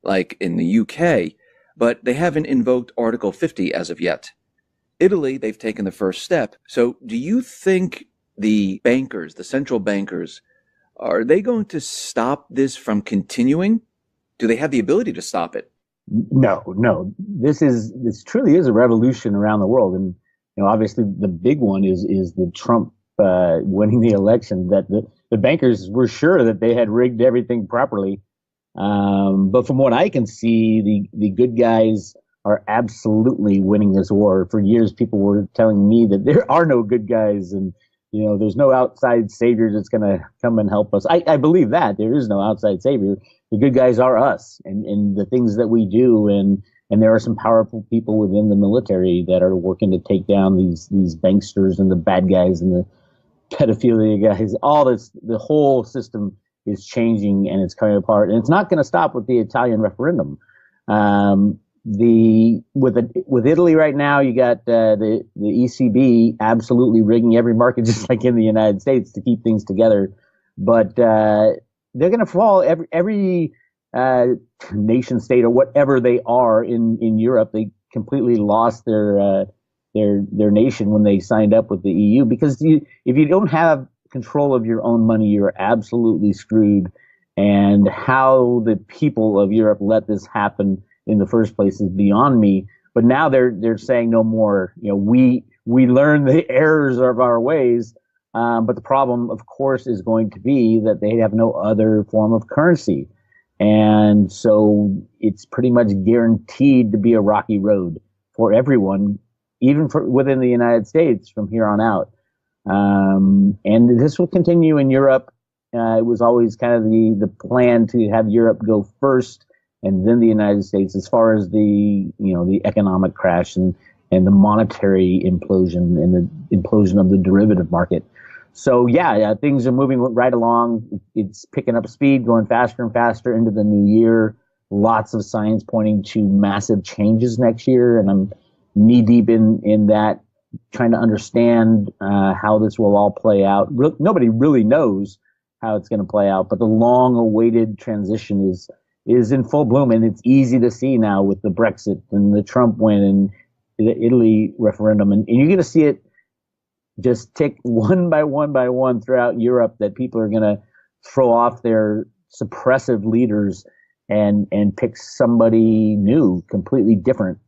like in the UK, but they haven't invoked Article 50 as of yet. Italy, they've taken the first step. So do you think the bankers, the central bankers, are they going to stop this from continuing? Do they have the ability to stop it? No, no. This truly is a revolution around the world, and obviously the big one is the Trump winning the election. That the bankers were sure that they had rigged everything properly, but from what I can see, the good guys are absolutely winning this war. For years, people were telling me that there are no good guys, and there's no outside savior that's going to come and help us. I believe that there is no outside savior. The good guys are us and the things that we do, and there are some powerful people within the military that are working to take down these banksters and the bad guys and the pedophilia guys. All this, the whole system is changing and it's coming apart, and it's not going to stop with the Italian referendum. With Italy right now, you got the ECB absolutely rigging every market, just like in the United States, to keep things together. But they're going to fall. Every nation state or whatever they are in Europe, they completely lost their nation when they signed up with the EU, because if you don't have control of your own money, you're absolutely screwed. And how the people of Europe let this happen in the first place is beyond me. But now they're saying no more. We learn the errors of our ways. But the problem, of course, is going to be that they have no other form of currency. And so it's pretty much guaranteed to be a rocky road for everyone, even for within the United States from here on out. And this will continue in Europe. It was always kind of the plan to have Europe go first and then the United States as far as the economic crash and the monetary implosion and the implosion of the derivative market. So yeah, things are moving right along. It's picking up speed, going faster and faster into the new year. Lots of signs pointing to massive changes next year, and I'm knee deep in that, trying to understand how this will all play out. Nobody really knows how it's going to play out, but the long-awaited transition is in full bloom, and it's easy to see now with the Brexit and the Trump win and the Italy referendum, and you're going to see it just tick one by one throughout Europe, that people are going to throw off their suppressive leaders and pick somebody new, completely different,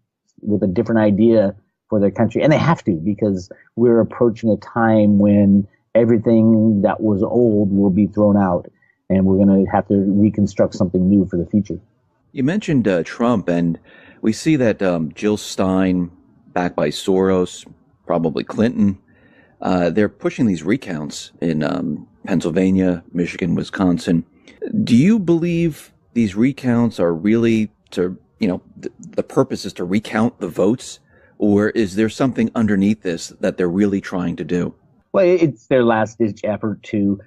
with a different idea for their country. And they have to, because we're approaching a time when everything that was old will be thrown out, and we're going to have to reconstruct something new for the future. You mentioned Trump, and we see that Jill Stein, backed by Soros, probably Clinton, they're pushing these recounts in Pennsylvania, Michigan, Wisconsin. Do you believe these recounts are really to, the purpose is to recount the votes, or is there something underneath this that they're really trying to do? Well, it's their last ditch effort to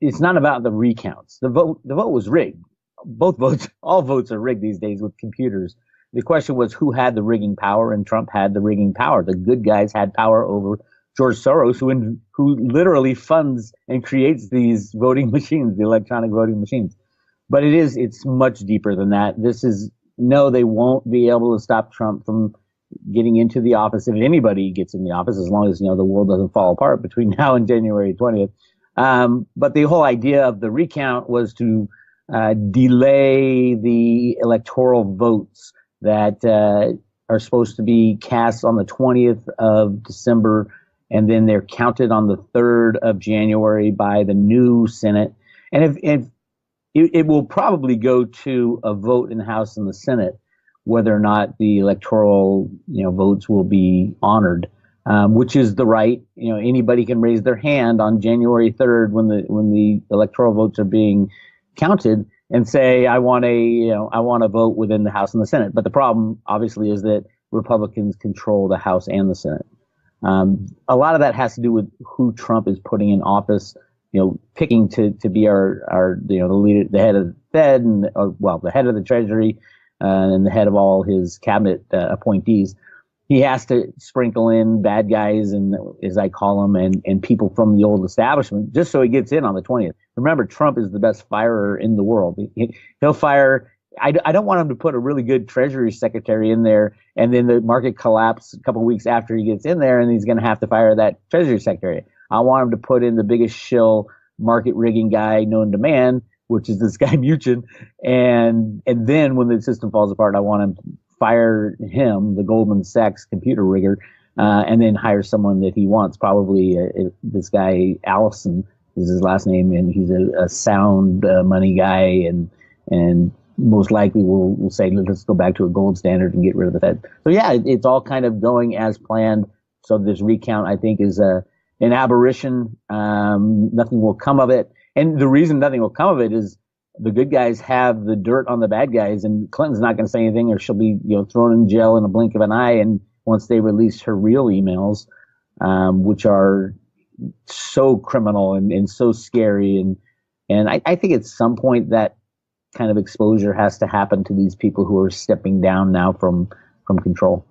it's not about the recounts. The vote was rigged. Both votes, all votes are rigged these days with computers. The question was who had the rigging power, and Trump had the rigging power. The good guys had power over George Soros, who literally funds and creates these voting machines, the electronic voting machines. But it's much deeper than that. They won't be able to stop Trump from getting into the office, if anybody gets in the office, as long as, the world doesn't fall apart between now and January 20th. But the whole idea of the recount was to delay the electoral votes that are supposed to be cast on the 20th of December, and then they're counted on the 3rd of January by the new Senate. And if it will probably go to a vote in the House and the Senate, whether or not the electoral votes will be honored, which is the right. Anybody can raise their hand on January 3rd when the electoral votes are being counted and say, I want a vote within the House and the Senate. But the problem, obviously, is that Republicans control the House and the Senate. A lot of that has to do with who Trump is putting in office, picking to be our the leader, the head of the Fed, and the head of the Treasury, and the head of all his cabinet appointees. He has to sprinkle in bad guys, and as I call them, and people from the old establishment, just so he gets in on the 20th. Remember, Trump is the best firer in the world. He'll fire I don't want him to put a really good Treasury Secretary in there, and then the market collapse a couple of weeks after he gets in there, and he's going to have to fire that Treasury Secretary. I want him to put in the biggest shill market rigging guy known to man, which is this guy Muchin, and then when the system falls apart, I want him to fire him, the Goldman Sachs computer rigger, and then hire someone that he wants, probably this guy Allison is his last name, and he's a sound money guy, and most likely we'll say, let's go back to a gold standard and get rid of the Fed. So yeah, it's all kind of going as planned. So this recount, I think, is an aberration. Nothing will come of it. And the reason nothing will come of it is the good guys have the dirt on the bad guys, and Clinton's not going to say anything, or she'll be thrown in jail in a blink of an eye. And once they release her real emails, which are so criminal and so scary, and I think at some point that kind of exposure has to happen to these people who are stepping down now from control.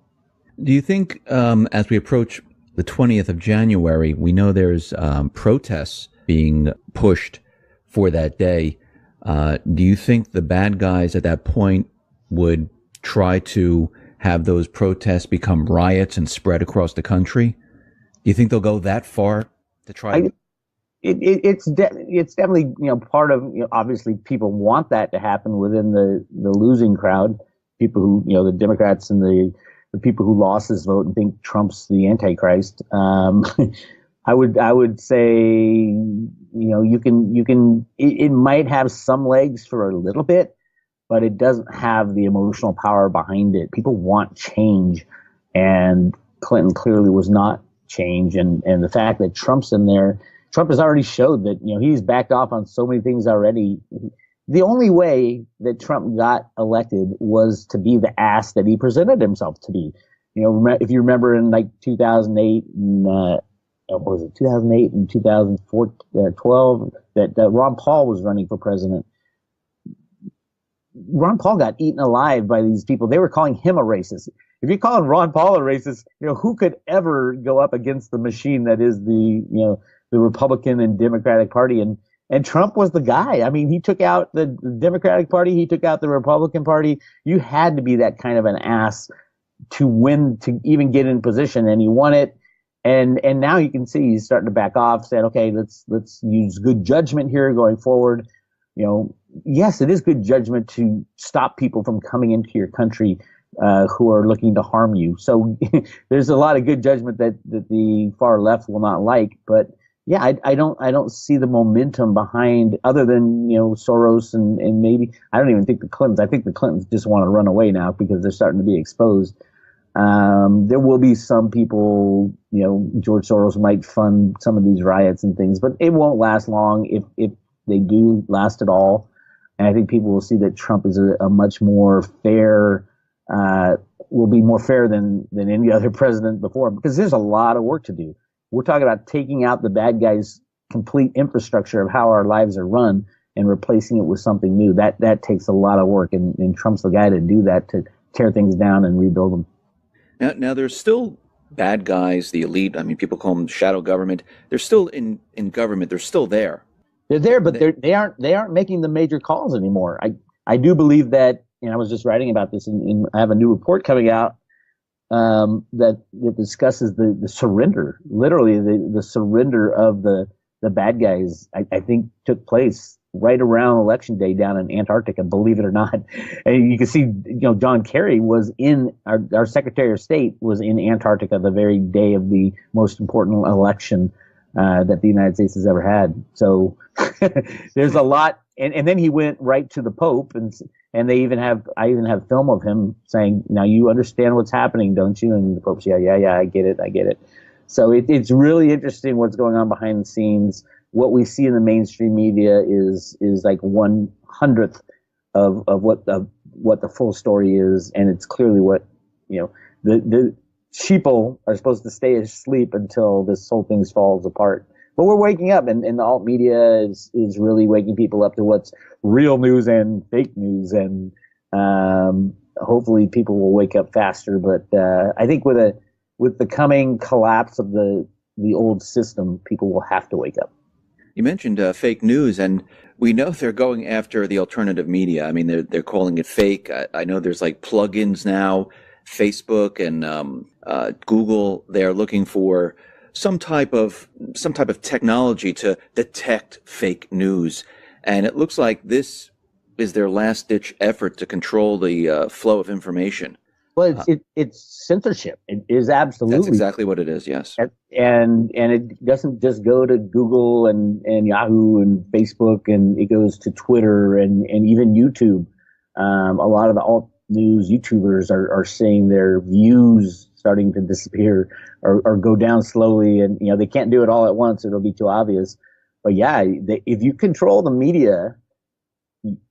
Do you think as we approach the 20th of January, we know there's protests being pushed for that day? Do you think the bad guys at that point would try to have those protests become riots and spread across the country? Do you think they'll go that far to try? It's definitely part of obviously people want that to happen within the losing crowd, people who the Democrats and the people who lost this vote and think Trump's the Antichrist. I would say you can it might have some legs for a little bit, but it doesn't have the emotional power behind it. People want change, and Clinton clearly was not change, and the fact that Trump's in there. Trump has already showed that he's backed off on so many things already. The only way that Trump got elected was to be the ass that he presented himself to be. If you remember in like 2008 and what was it, 2008 and 2012, that Ron Paul was running for president. Ron Paul got eaten alive by these people. They were calling him a racist. If you're calling Ron Paul a racist, who could ever go up against the machine that is the Republican and Democratic Party? And Trump was the guy. I mean, he took out the Democratic Party. He took out the Republican Party. You had to be that kind of an ass to win, to even get in position. And he won it. And now you can see he's starting to back off, saying, okay, let's use good judgment here going forward. Yes, it is good judgment to stop people from coming into your country who are looking to harm you. So there's a lot of good judgment that the far left will not like. But yeah, I don't see the momentum behind, other than Soros and maybe, I don't even think the Clintons. I think the Clintons just want to run away now because they're starting to be exposed. There will be some people, George Soros might fund some of these riots and things, but it won't last long if they do last at all. And I think people will see that Trump is a much more fair, will be more fair than any other president before, because there's a lot of work to do. We're talking about taking out the bad guys' complete infrastructure of how our lives are run and replacing it with something new. That takes a lot of work, and Trump's the guy to do that, to tear things down and rebuild them. Now there's still bad guys, the elite. I mean, people call them shadow government. They're still in government. They're still there. They're there, but they aren't making the major calls anymore. I do believe that, and I was just writing about this, and I have a new report coming out that discusses the surrender, literally the surrender of the bad guys. I think took place right around Election Day down in Antarctica, believe it or not. And you can see, John Kerry was in, our Secretary of State was in Antarctica the very day of the most important election that the United States has ever had. So there's a lot. And then he went right to the Pope, and I even have film of him saying, now you understand what's happening, don't you? And the Pope's, yeah, I get it. So it's really interesting what's going on behind the scenes. What we see in the mainstream media is like 1/100th of what the full story is, and it's clearly what the sheeple are supposed to stay asleep until this whole thing falls apart. But we're waking up, and the alt media is really waking people up to what's real news and fake news, and hopefully people will wake up faster. But I think with the coming collapse of the old system, people will have to wake up. You mentioned fake news, and we know they're going after the alternative media. I mean, they're calling it fake. I know there's like plugins now, Facebook and Google. They're looking for some type of technology to detect fake news, and it looks like this is their last ditch effort to control the flow of information. Well, it's censorship. It is That's absolutely, exactly what it is. Yes. and it doesn't just go to Google and Yahoo and Facebook, and it goes to Twitter and even YouTube. A lot of the alt news YouTubers are seeing their views starting to disappear or go down slowly, and they can't do it all at once. It'll be too obvious. But yeah, if you control the media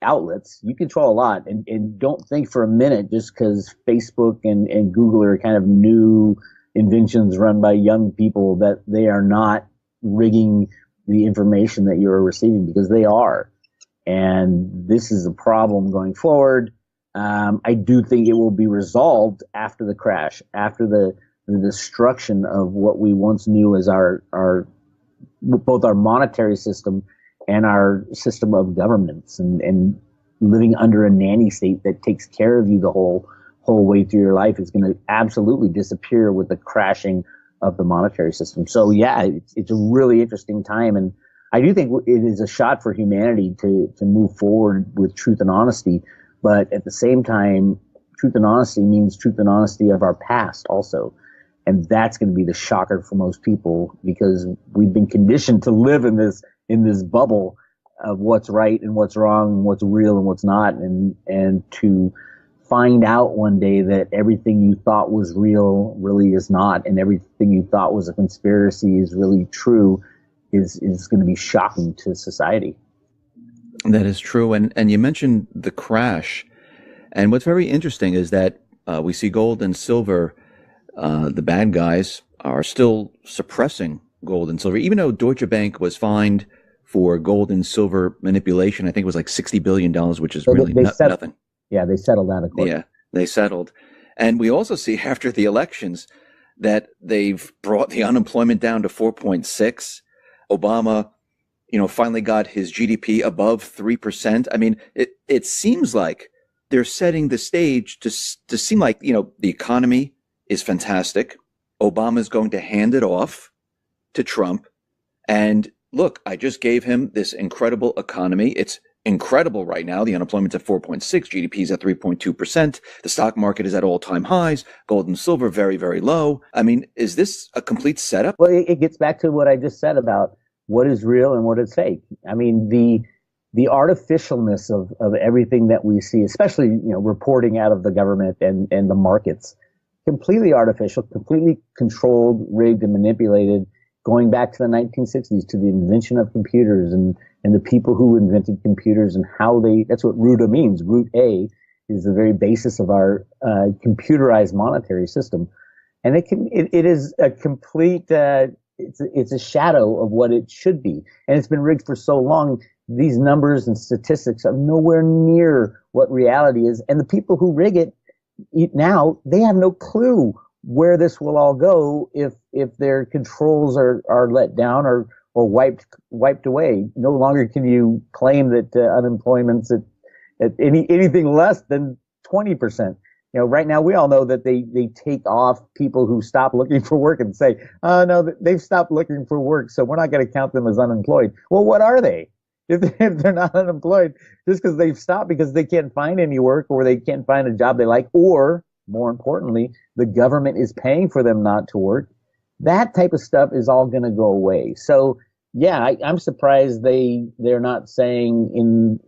outlets, you control a lot, and don't think for a minute just because Facebook and Google are kind of new inventions run by young people that they are not rigging the information that you're receiving, because they are. And this is a problem going forward. I do think it will be resolved after the crash, after the destruction of what we once knew as our both our monetary system and our system of governments, and living under a nanny state that takes care of you the whole way through your life is going to absolutely disappear with the crashing of the monetary system. So yeah, it's a really interesting time, and I do think it is a shot for humanity to move forward with truth and honesty. But at the same time, truth and honesty means truth and honesty of our past also. And that's going to be the shocker for most people, because we've been conditioned to live in this bubble of what's right and what's wrong and what's real and what's not. And to find out one day that everything you thought was real really is not, and everything you thought was a conspiracy is really true, is going to be shocking to society. That is true. And you mentioned the crash. And what's very interesting is that we see gold and silver, the bad guys are still suppressing gold and silver, even though Deutsche Bank was fined for gold and silver manipulation. I think it was like $60 billion, which is really nothing. Yeah, they settled out of court. Yeah, they settled. And we also see after the elections that they've brought the unemployment down to 4.6. Obama, finally got his GDP above 3%. I mean, it seems like they're setting the stage to seem like, the economy is fantastic. Obama's going to hand it off to Trump. And look, I just gave him this incredible economy. It's incredible right now. The unemployment's at 4.6, GDP's at 3.2%. The stock market is at all-time highs. Gold and silver very, very low. I mean, is this a complete setup? Well, it gets back to what I just said about what is real and what is fake. I mean, the artificialness of everything that we see, especially, reporting out of the government and the markets, completely artificial, completely controlled, rigged, and manipulated, going back to the 1960s, to the invention of computers and the people who invented computers and how that's what RUTA means. Root A is the very basis of our computerized monetary system. And it is a complete, it's a shadow of what it should be. And it's been rigged for so long. These numbers and statistics are nowhere near what reality is. And the people who rig it now, they have no clue where this will all go if their controls are let down or wiped away. No longer can you claim that unemployment's at anything less than 20%. Right now we all know that they take off people who stop looking for work and say, oh no, they've stopped looking for work, so we're not going to count them as unemployed. Well, what are they? If they're not unemployed, just because they've stopped because they can't find any work, or they can't find a job they like, or more importantly, the government is paying for them not to work, that type of stuff is all going to go away. So yeah, I'm surprised they're not saying in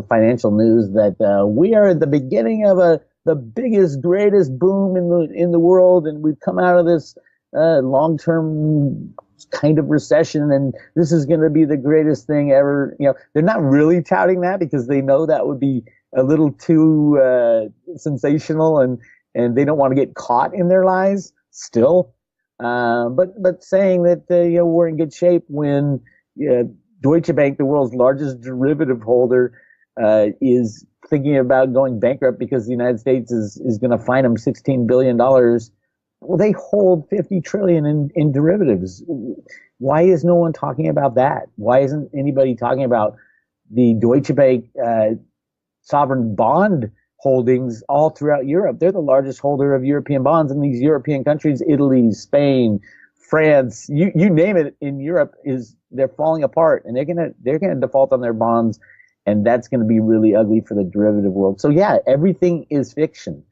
financial news that we are at the beginning of the biggest, greatest boom in the world, and we've come out of this long-term kind of recession, and this is going to be the greatest thing ever. They're not really touting that because they know that would be a little too sensational, and they don't want to get caught in their lies still. But saying that we're in good shape when Deutsche Bank, the world's largest derivative holder, is thinking about going bankrupt because the United States is going to fine them $16 billion. Well, they hold $50 trillion in derivatives. Why is no one talking about that? Why isn't anybody talking about the Deutsche Bank sovereign bond holdings all throughout Europe? They're the largest holder of European bonds in these European countries, Italy, Spain, France, you name it in Europe they're falling apart, and they're gonna default on their bonds, and that's gonna be really ugly for the derivative world. So yeah, everything is fiction.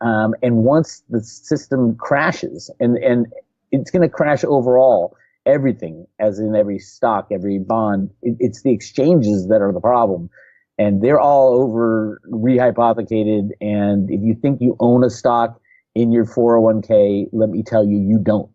And once the system crashes, and it's going to crash overall, everything, as in every stock, every bond, it's the exchanges that are the problem. And they're all over rehypothecated. And if you think you own a stock in your 401k, let me tell you, you don't.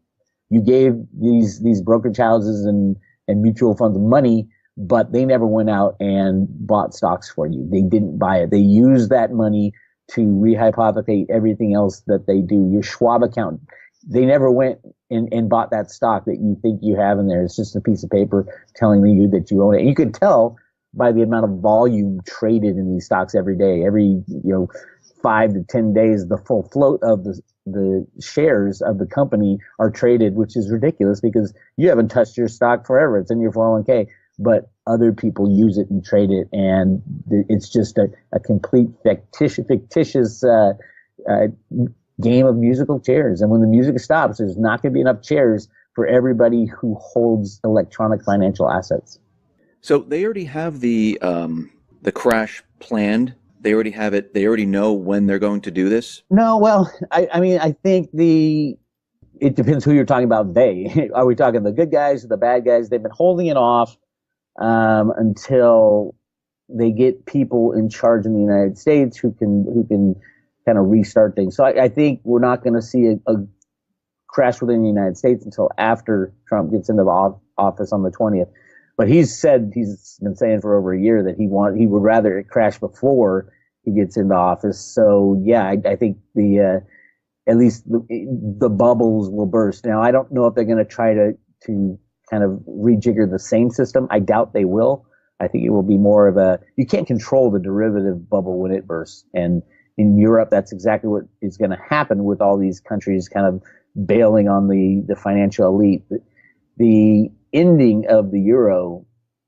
You gave these brokerage houses and mutual funds money, but they never went out and bought stocks for you. They didn't buy it. They used that money to rehypothecate everything else that they do. Your Schwab account, they never went and bought that stock that you think you have in there. It's just a piece of paper telling you that you own it. And you can tell by the amount of volume traded in these stocks every day. Every 5 to 10 days, the full float of the shares of the company are traded, which is ridiculous because you haven't touched your stock forever. It's in your 401k. But other people use it and trade it, and it's just a complete fictitious game of musical chairs. And when the music stops, there's not going to be enough chairs for everybody who holds electronic financial assets. So they already have the crash planned. They already have it. They already know when they're going to do this. No, well, I mean, I think it depends who you're talking about. They are we talking the good guys or the bad guys? They've been holding it off until they get people in charge in the United States who can kind of restart things. So I think we're not going to see a crash within the United States until after Trump gets into office on the 20th. But he's been saying for over a year that he would rather it crash before he gets into office. So yeah, I think at least the bubbles will burst. Now I don't know if they're going to try to kind of rejigger the same system. I doubt they will. I think it will be more of you can't control the derivative bubble when it bursts. And in Europe, that's exactly what is going to happen with all these countries kind of bailing on the financial elite. The ending of the euro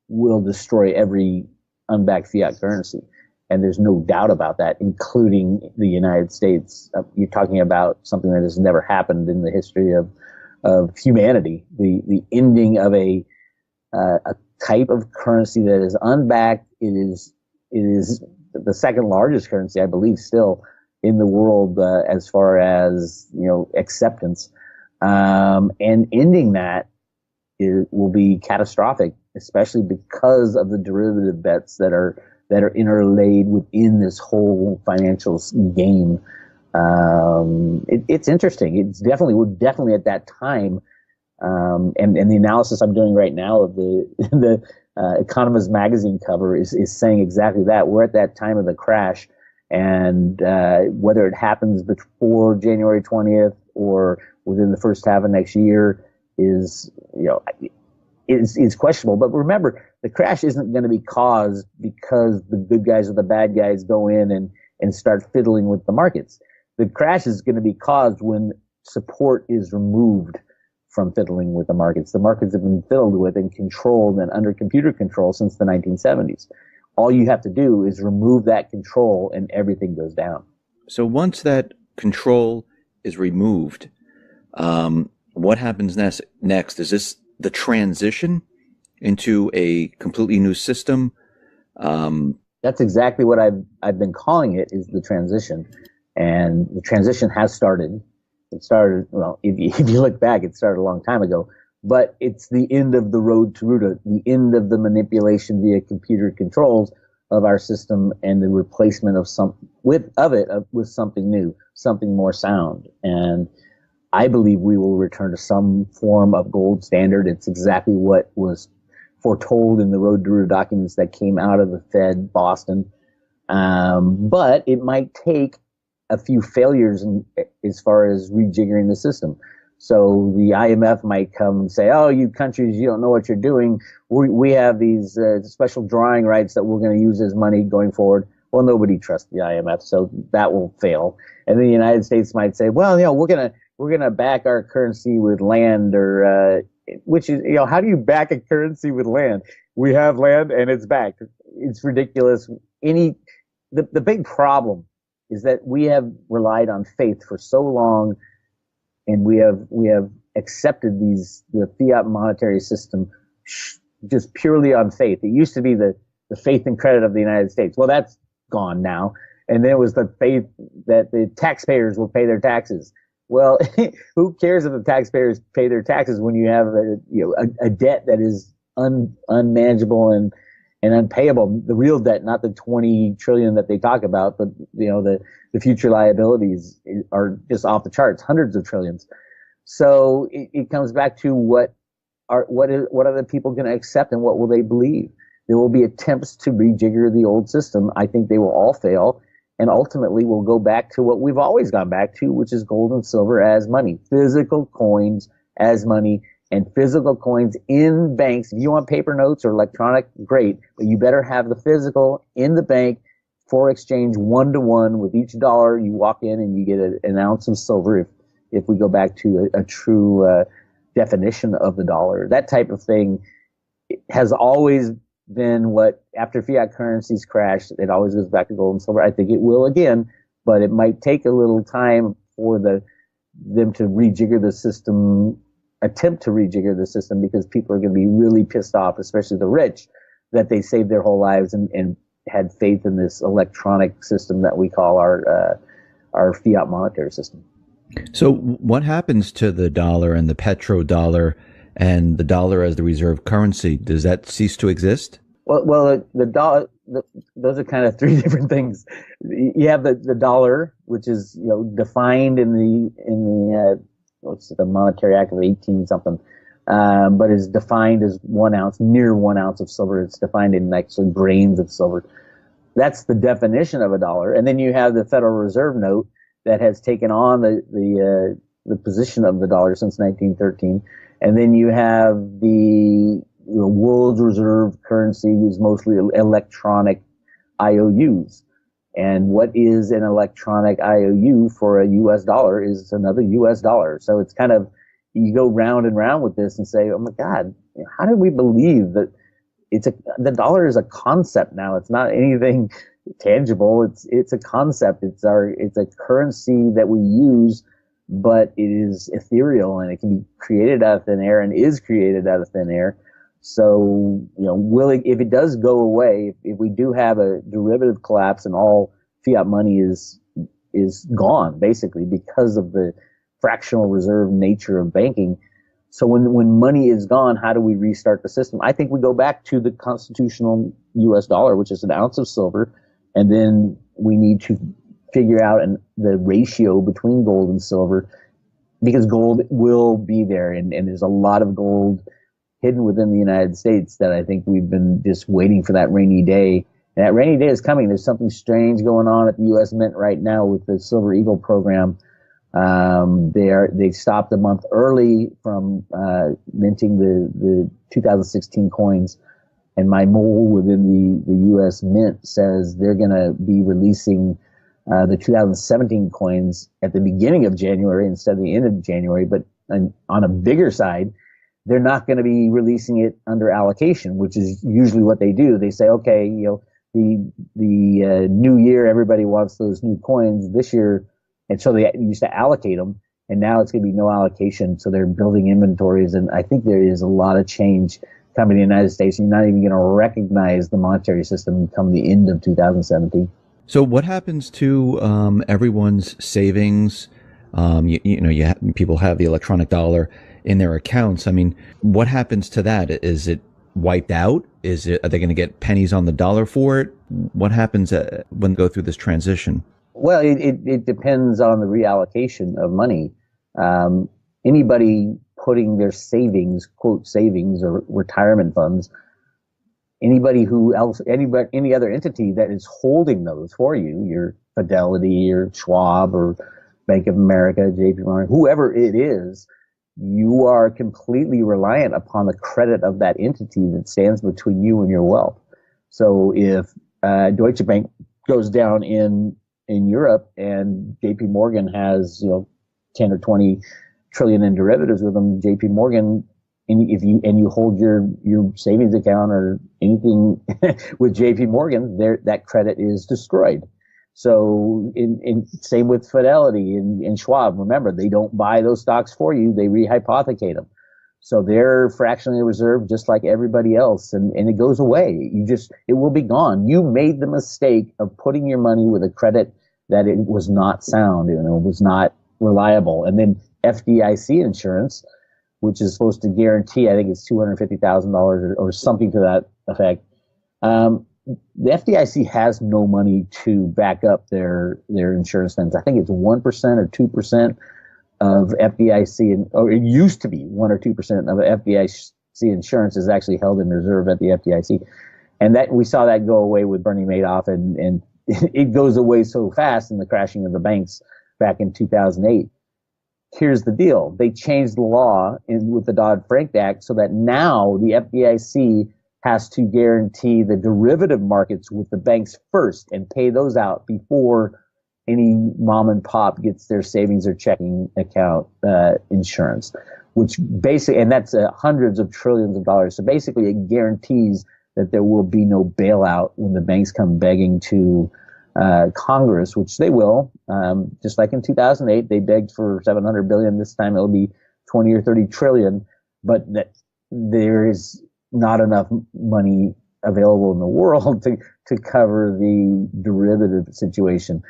will destroy every unbacked fiat currency. And there's no doubt about that, including the United States. You're talking about something that has never happened in the history of humanity, the ending of a type of currency that is unbacked. It is the second largest currency, I believe, still in the world as far as acceptance. And ending that will be catastrophic, especially because of the derivative bets that are interlaid within this whole financial game. It's interesting. We're definitely at that time. And the analysis I'm doing right now of the Economist magazine cover is saying exactly that. We're at that time of the crash, and whether it happens before January 20th or within the first half of next year is questionable. But remember, the crash isn't going to be caused because the good guys or the bad guys go in and start fiddling with the markets. The crash is going to be caused when support is removed from fiddling with the markets. The markets have been fiddled with and controlled and under computer control since the 1970s. All you have to do is remove that control and everything goes down. So once that control is removed, what happens next? Is this the transition into a completely new system? That's exactly what I've been calling it, is the transition. And the transition has started. It started, well, if you look back, it started a long time ago. But it's the end of the road to Ruta, the end of the manipulation via computer controls of our system, and the replacement of with something new, something more sound. And I believe we will return to some form of gold standard. It's exactly what was foretold in the Road to Ruta documents that came out of the Fed Boston. But it might take a few failures as far as rejiggering the system. So the IMF might come and say, "Oh, you countries, you don't know what you're doing. We have these special drawing rights that we're going to use as money going forward." Well, nobody trusts the IMF, so that will fail. And then the United States might say, "Well, we're gonna back our currency with land or which is, how do you back a currency with land? We have land and it's backed. It's ridiculous. The big problem is that we have relied on faith for so long, and we have accepted the fiat monetary system just purely on faith. It used to be the faith and credit of the United States. Well, that's gone now. And then it was the faith that the taxpayers will pay their taxes. Well, who cares if the taxpayers pay their taxes when you have a debt that is unmanageable and unpayable? The real debt, not the 20 trillion that they talk about, but the future liabilities are just off the charts, hundreds of trillions. So it comes back to what are the people going to accept, and what will they believe? There will be attempts to rejigger the old system. I think they will all fail. And ultimately, we'll go back to what we've always gone back to, which is gold and silver as money, physical coins as money, and physical coins in banks. If you want paper notes or electronic, great, but you better have the physical in the bank for exchange 1-to-1 with each dollar. You walk in and you get an ounce of silver. If we go back to a true definition of the dollar, that type of thing has always been what, after fiat currencies crash, it always goes back to gold and silver. I think it will again, but it might take a little time for them to rejigger the system, attempt to rejigger the system, because people are going to be really pissed off, especially the rich, that they saved their whole lives and had faith in this electronic system that we call our fiat monetary system. So what happens to the dollar and the petrodollar and the dollar as the reserve currency? Does that cease to exist? Well, the dollar, those are kind of three different things. You have the dollar, which is defined in the what's the Monetary Act of 18 something, but is defined as 1 ounce, near 1 ounce of silver. It's defined in actually grains of silver. That's the definition of a dollar. And then you have the Federal Reserve note that has taken on the position of the dollar since 1913. And then you have the world's reserve currency, who's mostly electronic IOUs. And what is an electronic IOU for a U.S. dollar is another U.S. dollar. So it's kind of, you go round and round with this and say, oh my God, how did we believe that the dollar is a concept now? It's not anything tangible. It's a concept. It's a currency that we use, but it is ethereal, and it can be created out of thin air, and is created out of thin air. So, if it does go away, if we do have a derivative collapse and all fiat money is gone, basically, because of the fractional reserve nature of banking. So when money is gone, how do we restart the system? I think we go back to the constitutional U.S. dollar, which is an ounce of silver, and then we need to figure out the ratio between gold and silver, because gold will be there, and there's a lot of gold hidden within the United States that I think we've been just waiting for that rainy day. And that rainy day is coming. There's something strange going on at the U.S. Mint right now with the Silver Eagle program. They stopped a month early from minting the 2016 coins. And my mole within the U.S. Mint says they're going to be releasing the 2017 coins at the beginning of January instead of the end of January. But on a bigger side, they're not going to be releasing it under allocation, which is usually what they do. They say, okay, the new year, everybody wants those new coins this year. And so they used to allocate them, and now it's going to be no allocation. So they're building inventories. And I think there is a lot of change coming to the United States. You're not even going to recognize the monetary system come the end of 2017. So what happens to everyone's savings? People have the electronic dollar in their accounts. I mean, what happens to that? Is it wiped out? Are they going to get pennies on the dollar for it? What happens when they go through this transition? Well, it depends on the reallocation of money. Anybody putting their savings, quote savings or retirement funds, any other entity that is holding those for you, your Fidelity or Schwab or Bank of America, JP Morgan, whoever it is, you are completely reliant upon the credit of that entity that stands between you and your wealth. So if Deutsche Bank goes down in Europe and JP Morgan has 10 or 20 trillion in derivatives with them, JP Morgan and you hold your savings account or anything with JP Morgan, that credit is destroyed. So in same with Fidelity and Schwab. Remember, they don't buy those stocks for you; they rehypothecate them. So they're fractionally reserved just like everybody else, and it goes away. It will be gone. You made the mistake of putting your money with a credit that it was not sound, was not reliable. And then FDIC insurance, which is supposed to guarantee, I think it's $250,000 or something to that effect. The FDIC has no money to back up their insurance funds. I think it's 1% or 2% of FDIC, or it used to be 1 or 2% of FDIC insurance is actually held in reserve at the FDIC. And that we saw that go away with Bernie Madoff, and it goes away so fast in the crashing of the banks back in 2008. Here's the deal. They changed the law with the Dodd-Frank Act so that now the FDIC has to guarantee the derivative markets with the banks first and pay those out before any mom and pop gets their savings or checking account insurance, which basically, and that's hundreds of trillions of dollars. So basically it guarantees that there will be no bailout when the banks come begging to Congress, which they will. Just like in 2008, they begged for $700 billion. This time it'll be 20 or 30 trillion, but that there is not enough money available in the world to cover the derivative situation.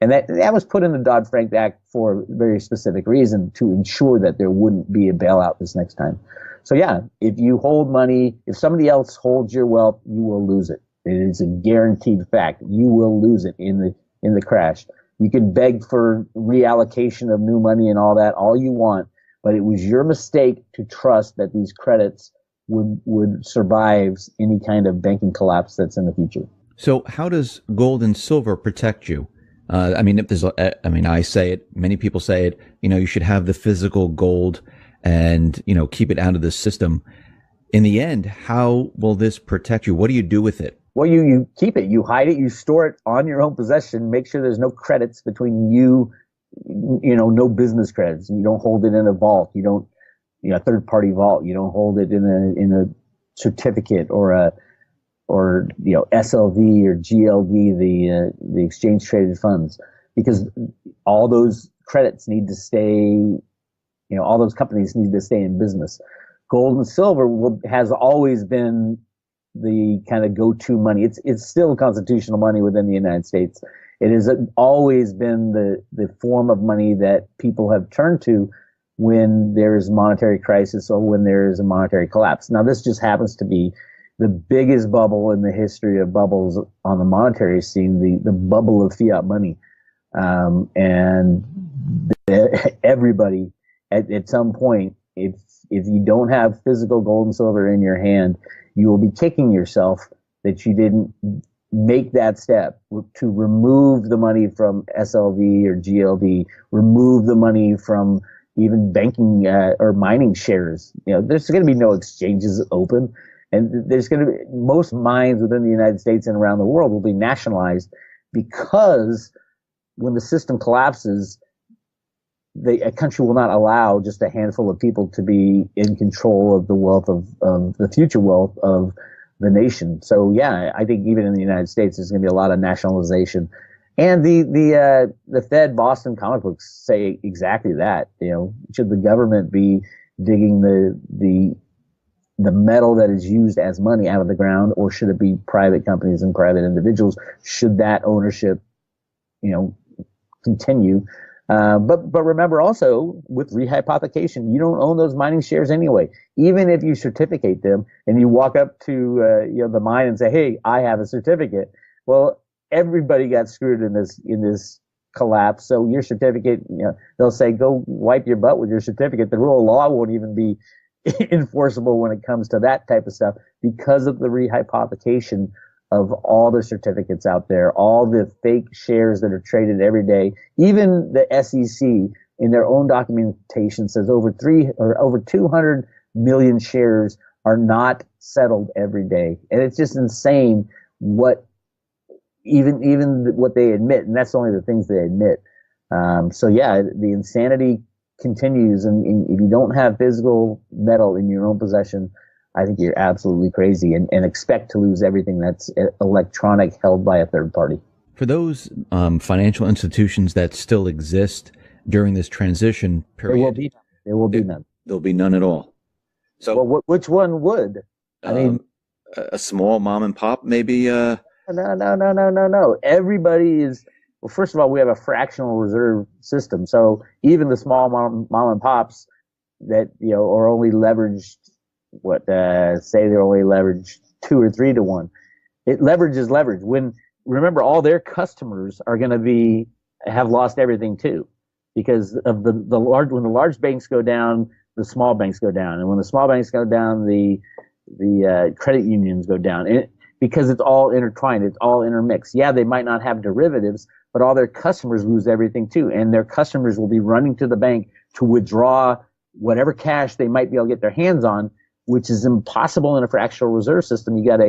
And that was put in the Dodd-Frank Act for a very specific reason, to ensure that there wouldn't be a bailout this next time. So yeah, if you hold money, if somebody else holds your wealth, you will lose it. It is a guaranteed fact. You will lose it in the crash. You can beg for reallocation of new money and all that all you want, but it was your mistake to trust that these credits would survive any kind of banking collapse that's in the future. So how does gold and silver protect you? I say it, many people say it, you should have the physical gold and, keep it out of the system. In the end, how will this protect you? What do you do with it? Well, you keep it, you hide it, you store it on your own possession, make sure there's no credits between you, no business credits. You don't hold it in a vault. You don't, a third party vault. You don't hold it in a certificate or SLV or GLD, the exchange traded funds, because all those credits need to stay, all those companies need to stay in business. Gold and silver has always been the kind of go-to money. It's still constitutional money within the United States. It has always been the form of money that people have turned to when there is a monetary crisis or when there is a monetary collapse. Now, this just happens to be the biggest bubble in the history of bubbles on the monetary scene, the bubble of fiat money. And everybody at some point, if you don't have physical gold and silver in your hand, you will be kicking yourself that you didn't make that step to remove the money from SLV or GLD, remove the money from even banking or mining shares. There's going to be no exchanges open. And there's going to be, most mines within the United States and around the world will be nationalized, because when the system collapses, a country will not allow just a handful of people to be in control of the wealth of the future wealth of the nation. So yeah, I think even in the United States, there's going to be a lot of nationalization. And the Fed Boston comic books say exactly that. Should the government be digging the metal that is used as money out of the ground, or should it be private companies and private individuals? Should that ownership, continue? But remember also, with rehypothecation, you don't own those mining shares anyway. Even if you certificate them and you walk up to the mine and say, "Hey, I have a certificate," well, everybody got screwed in this collapse. So your certificate, they'll say, "Go wipe your butt with your certificate." The rule of law won't even be enforceable when it comes to that type of stuff, because of the rehypothecation of all the certificates out there, all the fake shares that are traded every day. Even the SEC in their own documentation says over 200 million shares are not settled every day. And it's just insane what even what they admit, and that's only the things they admit. So yeah, the insanity continues, and if you don't have physical metal in your own possession, I think you're absolutely crazy, and expect to lose everything that's electronic held by a third party. For those financial institutions that still exist during this transition period, there will be none. There'll be none at all. So, well, which one would? I mean, a small mom and pop, maybe. No. Everybody is. Well, first of all, we have a fractional reserve system, so even the small mom and pops that are only leveraged, say they're only leveraged 2 or 3 to 1. Leverage is leverage. Remember, all their customers are going to have lost everything too, because of when the large banks go down, the small banks go down, and when the small banks go down, the credit unions go down. Because it's all intertwined, it's all intermixed. Yeah, they might not have derivatives, but all their customers lose everything too, and their customers will be running to the bank to withdraw whatever cash they might be able to get their hands on, which is impossible in a fractional reserve system. You got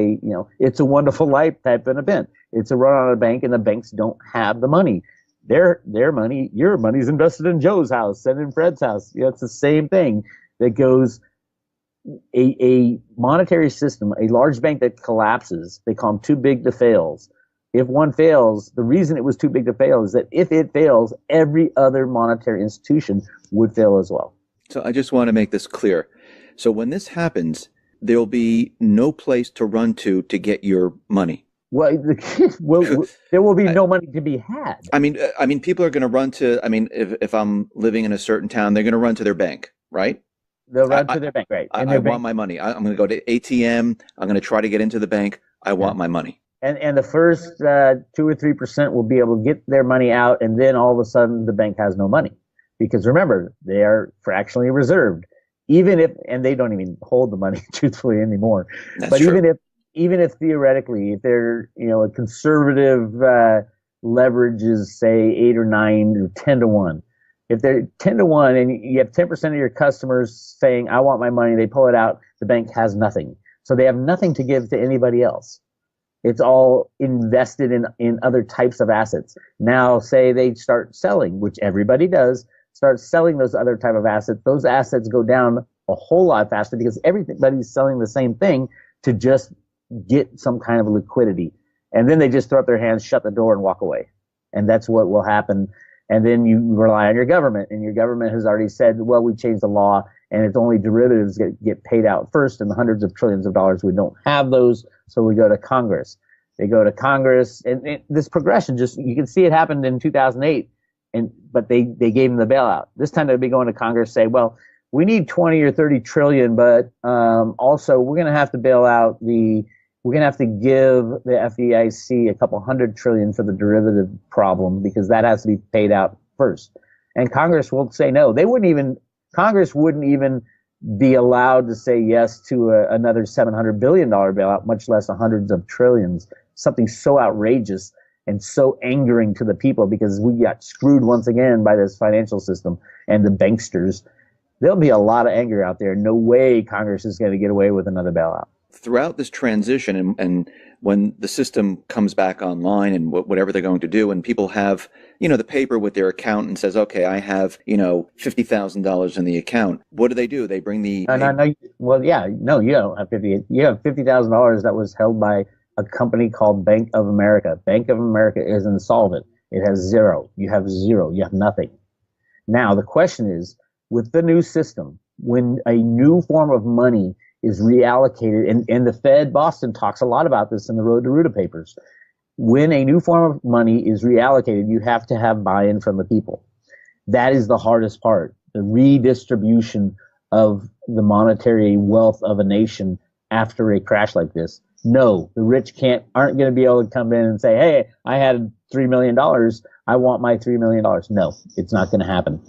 It's a Wonderful Life type of event. It's a run on a bank, and the banks don't have the money. Their money, your money's invested in Joe's house and in Fred's house. It's the same thing that goes. A monetary system, a large bank that collapses, they call them too big to fail. If one fails, the reason it was too big to fail is that if it fails, every other monetary institution would fail as well. So I just want to make this clear. So when this happens, there'll be no place to run to get your money. Well, there will be no money to be had. I mean, people are going to run to. I mean, if I'm living in a certain town, they're going to run to their bank, right? They'll run to their bank, right? I want my money. I'm going to go to ATM. I'm going to try to get into the bank. I want my money. And the first 2 or 3% will be able to get their money out, and then all of a sudden the bank has no money, because remember, they are fractionally reserved. And they don't even hold the money truthfully anymore. That's but true. even if theoretically, if they're a conservative leverage is say 8 or 9 or 10 to 1. If they're 10 to 1 and you have 10% of your customers saying, I want my money, they pull it out, the bank has nothing. So they have nothing to give to anybody else. It's all invested in other types of assets. Now, say they start selling, which everybody does, start selling those other type of assets. Those assets go down a whole lot faster because everybody's selling the same thing to just get some kind of liquidity. And then they just throw up their hands, shut the door, and walk away. And that's what will happen. And then you rely on your government, and your government has already said, well, we changed the law, and it's only derivatives get paid out first, and the hundreds of trillions of dollars, we don't have those, so we go to Congress. They go to Congress, and this progression, you can see it happened in 2008, but they gave them the bailout. This time they'll be going to Congress, say, well, we need 20 or 30 trillion, but also we're going to have to bail out we're going to have to give the FDIC a couple hundred trillion for the derivative problem, because that has to be paid out first. And Congress will say no. Congress wouldn't even be allowed to say yes to another $700 billion bailout, much less hundreds of trillions. Something so outrageous and so angering to the people, because we got screwed once again by this financial system and the banksters. There'll be a lot of anger out there. No way Congress is going to get away with another bailout. Throughout this transition, and when the system comes back online and whatever they're going to do, and people have, the paper with their account and says, okay, I have, $50,000 in the account. What do? They bring the... No. Well, yeah, no, you don't have you have $50,000 that was held by a company called Bank of America. Bank of America is insolvent. It has zero. You have zero. You have nothing. Now, the question is, with the new system, when a new form of money is reallocated, and the Fed Boston talks a lot about this in the Road to Ruta papers. When a new form of money is reallocated, you have to have buy-in from the people. That is the hardest part, the redistribution of the monetary wealth of a nation after a crash like this. No, the rich aren't going to be able to come in and say, hey, I had $3 million. I want my $3 million. No, it's not going to happen.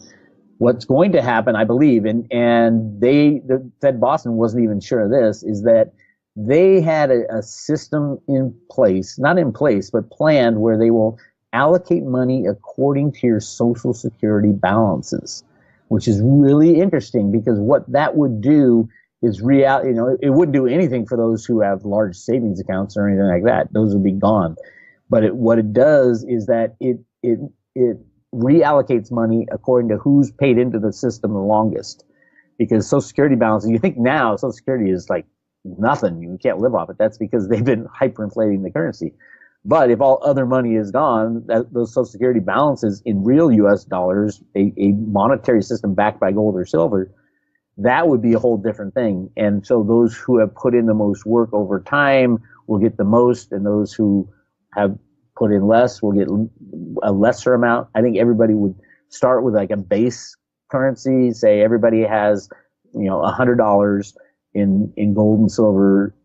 What's going to happen, I believe, and the Fed Boston wasn't even sure of this, is that they had a system in place, not in place, but planned, where they will allocate money according to your Social Security balances, which is really interesting, because what that would do is it wouldn't do anything for those who have large savings accounts or anything like that. Those would be gone. But what it does is that it reallocates money according to who's paid into the system the longest. Because Social Security balances, you think now Social Security is like nothing, you can't live off it. That's because they've been hyperinflating the currency. But if all other money is gone, those Social Security balances in real U.S. dollars, a monetary system backed by gold or silver, that would be a whole different thing. And so those who have put in the most work over time will get the most, and those who have put in less will get a lesser amount. I think everybody would start with like a base currency, say everybody has, $100 in gold and silver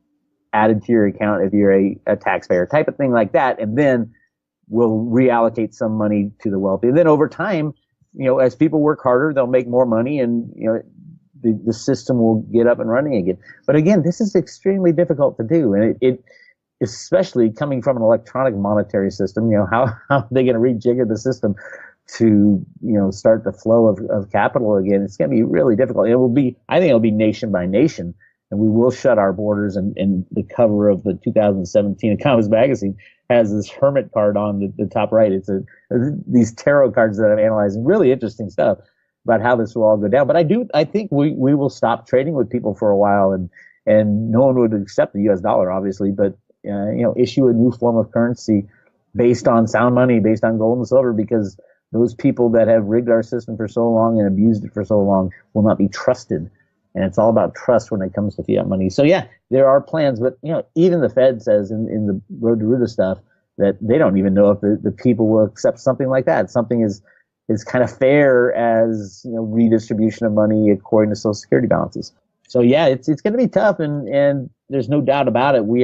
added to your account if you're a taxpayer, type of thing like that, and then we'll reallocate some money to the wealthy. And then over time, as people work harder, they'll make more money, and the system will get up and running again. But again, this is extremely difficult to do, and it especially coming from an electronic monetary system. How are they going to rejigger the system to start the flow of capital again? It's going to be really difficult. I think it'll be nation by nation. And we will shut our borders. And the cover of the 2017 Economist magazine has this hermit card on the top right. It's these tarot cards that I've analyzed, and really interesting stuff about how this will all go down. But I think we will stop trading with people for a while, and no one would accept the U.S. dollar, obviously, but issue a new form of currency based on sound money, based on gold and silver, because those people that have rigged our system for so long and abused it for so long will not be trusted. And it's all about trust when it comes to fiat money. So yeah, there are plans, but even the Fed says in the Road to Ruta stuff that they don't even know if the people will accept something like that. Something is kind of fair as redistribution of money according to Social Security balances. So yeah, it's going to be tough, and there's no doubt about it. We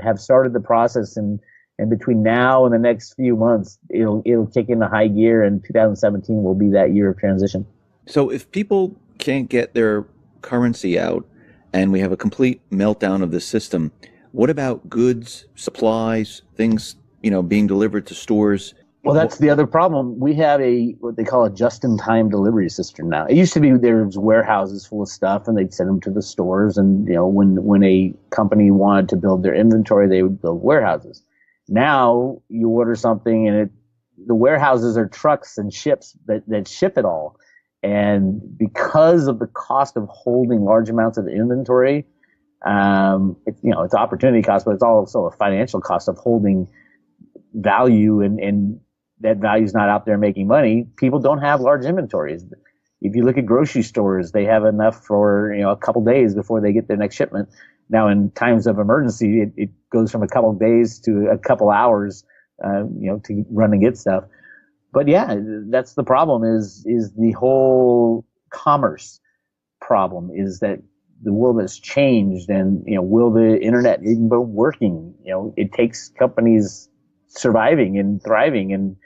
have started the process, and between now and the next few months, it'll kick into high gear, and 2017 will be that year of transition. So if people can't get their currency out and we have a complete meltdown of the system, what about goods, supplies, things, being delivered to stores? Well, that's the other problem. We have what they call a just-in-time delivery system now. It used to be there was warehouses full of stuff, and they'd send them to the stores. And when a company wanted to build their inventory, they would build warehouses. Now you order something, and the warehouses are trucks and ships that ship it all. And because of the cost of holding large amounts of inventory, it's opportunity cost, but it's also a financial cost of holding value, and that value is not out there making money. People don't have large inventories. If you look at grocery stores, they have enough for a couple days before they get their next shipment. Now, in times of emergency, it goes from a couple of days to a couple hours, to run and get stuff. But yeah, that's the problem. Is the whole commerce problem? Is that the world has changed, and will the internet even be working? It takes companies surviving and thriving and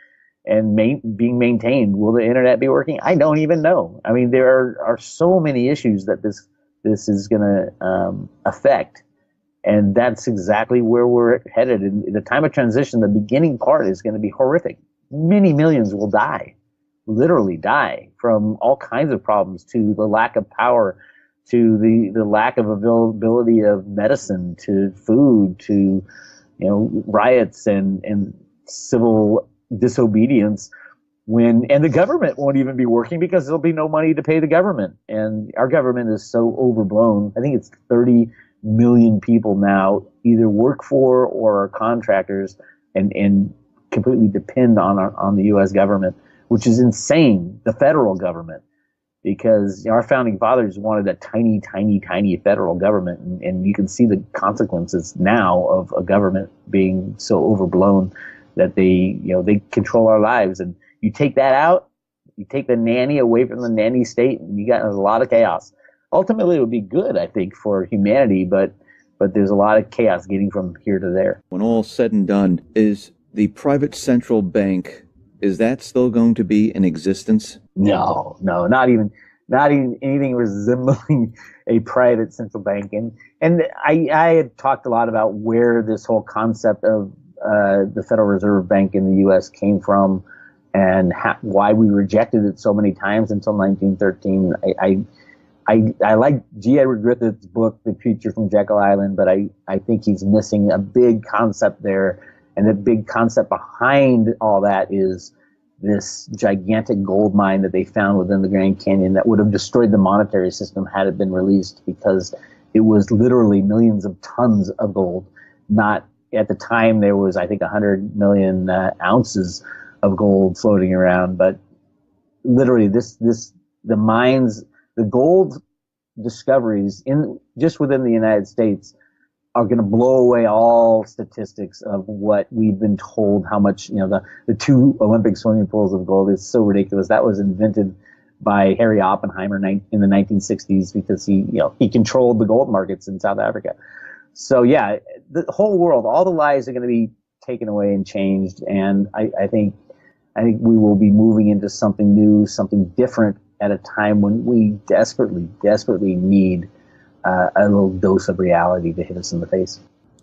being maintained. Will the internet be working? I don't even know. I mean, there are so many issues that this is going to affect, and that's exactly where we're headed. In the time of transition, the beginning part is going to be horrific. Many millions will die, literally die, from all kinds of problems, to the lack of power, to the lack of availability of medicine, to food, to riots and civil disobedience. And the government won't even be working because there'll be no money to pay the government. And our government is so overblown. I think it's 30 million people now either work for or are contractors and completely depend on the U.S. government, which is insane, the federal government, because our founding fathers wanted a tiny, tiny, tiny federal government, and you can see the consequences now of a government being so overblown that they control our lives. And you take that out, you take the nanny away from the nanny state, and you got a lot of chaos. Ultimately, it would be good, I think, for humanity, but there's a lot of chaos getting from here to there. When all's said and done, is the private central bank, is that still going to be in existence? No, not even anything resembling a private central bank. And I had talked a lot about where this whole concept of the Federal Reserve Bank in the U.S. came from, and why we rejected it so many times until 1913. I like G. Edward Griffith's book, The Creature from Jekyll Island, but I think he's missing a big concept there. And the big concept behind all that is this gigantic gold mine that they found within the Grand Canyon that would have destroyed the monetary system had it been released, because it was literally millions of tons of gold. Not at the time, there was, I think, 100 million ounces of gold floating around, but literally the mines, the gold discoveries just within the United States are going to blow away all statistics of what we've been told how much, the two Olympic swimming pools of gold is so ridiculous. That was invented by Harry Oppenheimer in the 1960s because he controlled the gold markets in South Africa. So yeah, the whole world, all the lies are going to be taken away and changed. And I think we will be moving into something new, something different at a time when we desperately, desperately need a little dose of reality to hit us in the face.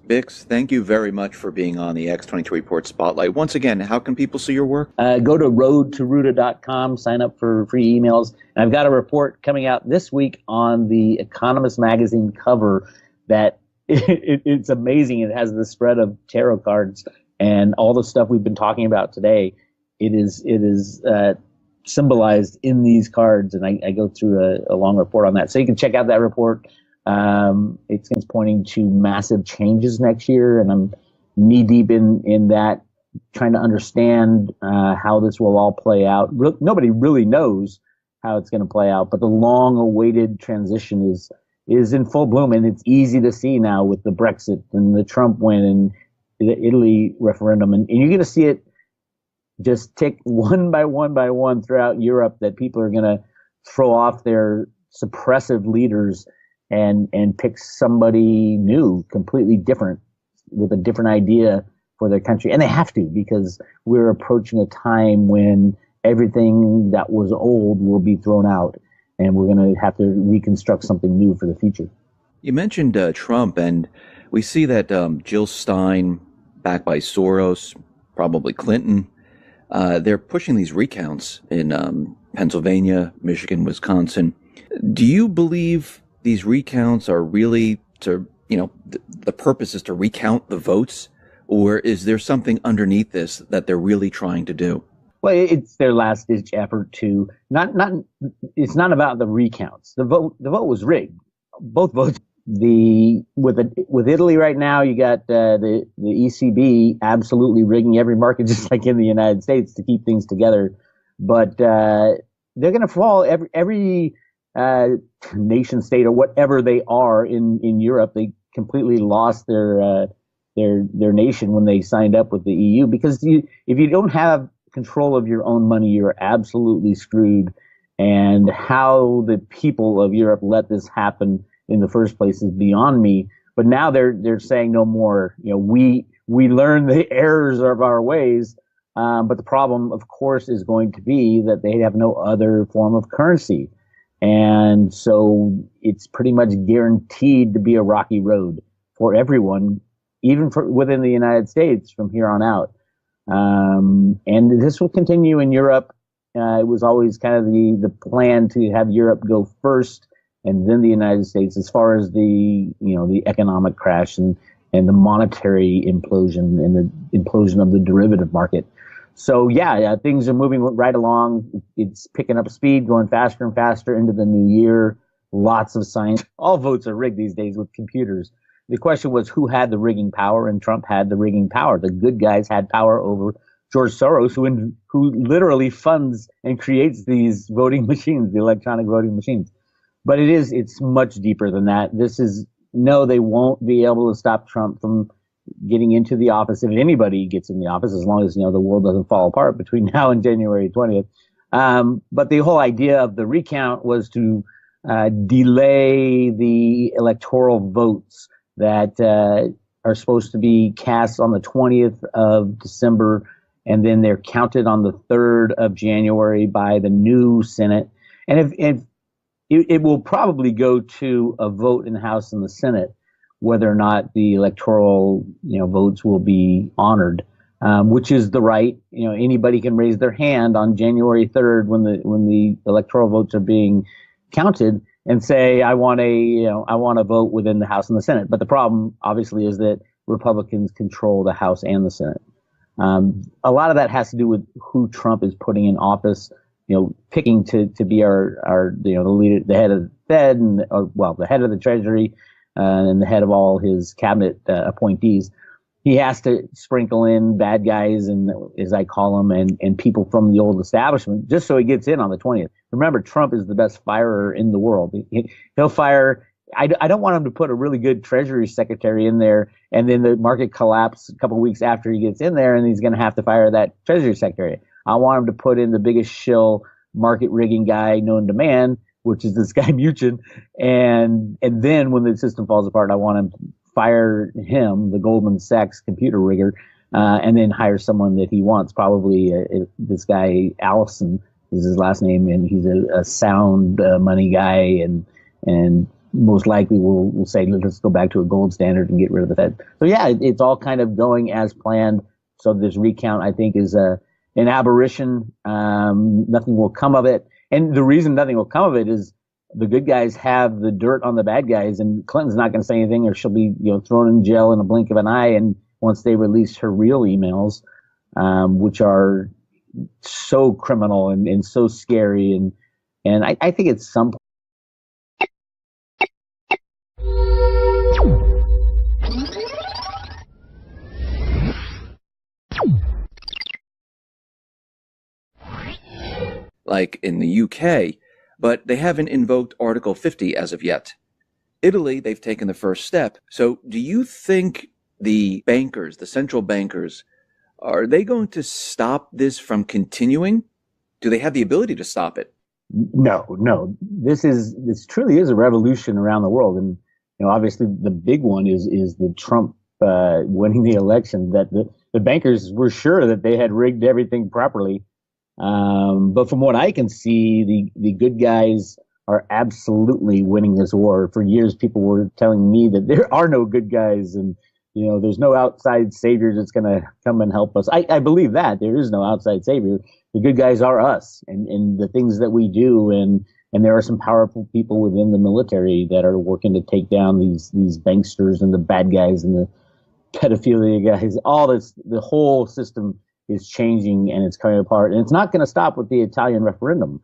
Bix, thank you very much for being on the X22 Report Spotlight. Once again, how can people see your work? Go to roadtoruta.com, sign up for free emails. And I've got a report coming out this week on the Economist magazine cover that it's amazing. It has the spread of tarot cards and all the stuff we've been talking about today. It is symbolized in these cards, and I go through a long report on that. So you can check out that report. It's pointing to massive changes next year, and I'm knee deep in that, trying to understand how this will all play out. Nobody really knows how it's going to play out, but the long-awaited transition is in full bloom, and it's easy to see now with the Brexit and the Trump win and the Italy referendum, and you're going to see it just tick one by one throughout Europe, that people are going to throw off their suppressive leaders and pick somebody new, completely different, with a different idea for their country. And they have to, because we're approaching a time when everything that was old will be thrown out, and we're going to have to reconstruct something new for the future. You mentioned Trump, and we see that Jill Stein, backed by Soros, probably Clinton, they're pushing these recounts in Pennsylvania, Michigan, Wisconsin. Do you believe these recounts are really the purpose is to recount the votes, or is there something underneath this that they're really trying to do? Well, it's their last ditch effort to it's not about the recounts. The vote was rigged. Both votes. With Italy right now, you got the ECB absolutely rigging every market, just like in the United States, to keep things together. But they're going to fall. Every nation state or whatever they are in Europe, they completely lost their nation when they signed up with the EU, because if you don't have control of your own money, you're absolutely screwed. And how the people of Europe let this happen in the first place is beyond me. But now they're saying no more. We learn the errors of our ways. But the problem, of course, is going to be that they have no other form of currency. And so it's pretty much guaranteed to be a rocky road for everyone, even within the United States from here on out. And this will continue in Europe. It was always kind of the plan to have Europe go first and then the United States, as far as the economic crash and the monetary implosion and the implosion of the derivative market. So yeah, things are moving right along. It's picking up speed, going faster and faster into the new year. Lots of signs. All votes are rigged these days with computers. The question was who had the rigging power, and Trump had the rigging power. The good guys had power over George Soros, who literally funds and creates these voting machines, the electronic voting machines. But it's much deeper than that. They won't be able to stop Trump from getting into the office, if anybody gets in the office, as long as the world doesn't fall apart between now and January 20th. But the whole idea of the recount was to delay the electoral votes that are supposed to be cast on the 20th of December, and then they're counted on the 3rd of January by the new Senate. And if it will probably go to a vote in the House and the Senate, whether or not the electoral votes will be honored, which is the right. Anybody can raise their hand on January 3rd when the electoral votes are being counted and say, I want a vote within the House and the Senate. But the problem, obviously, is that Republicans control the House and the Senate. A lot of that has to do with who Trump is putting in office. Picking to be our the leader, the head of the Fed, and the head of the Treasury, and the head of all his cabinet appointees. He has to sprinkle in bad guys, and as I call them, and people from the old establishment, just so he gets in on the 20th. Remember, Trump is the best firer in the world. He'll fire. I don't want him to put a really good Treasury secretary in there, and then the market collapse a couple of weeks after he gets in there, and he's going to have to fire that Treasury secretary. I want him to put in the biggest shill market rigging guy known to man, which is this guy Muchin, and then when the system falls apart, I want him to fire him, the Goldman Sachs computer rigger, and then hire someone that he wants. Probably this guy Allison is his last name, and he's a sound money guy, and most likely we'll say let's go back to a gold standard and get rid of the Fed. So yeah, it's all kind of going as planned. So this recount, I think, is an aberration. Nothing will come of it, and the reason nothing will come of it is the good guys have the dirt on the bad guys, and Clinton's not going to say anything, or she'll be thrown in jail in a blink of an eye. And once they release her real emails, which are so criminal and so scary, and I think it's some. Like in the UK, but they haven't invoked Article 50 as of yet. Italy, they've taken the first step. So do you think the bankers, the central bankers, are they going to stop this from continuing? Do they have the ability to stop it? No. This truly is a revolution around the world, and obviously the big one is the Trump winning the election. That the bankers were sure that they had rigged everything properly. But from what I can see, the good guys are absolutely winning this war. For years, people were telling me that there are no good guys, and there's no outside savior that's going to come and help us. I believe that there is no outside savior. The good guys are us, and the things that we do, and there are some powerful people within the military that are working to take down these banksters and the bad guys and the pedophilia guys. All this, the whole system is changing, and it's coming apart, and it's not going to stop with the Italian referendum.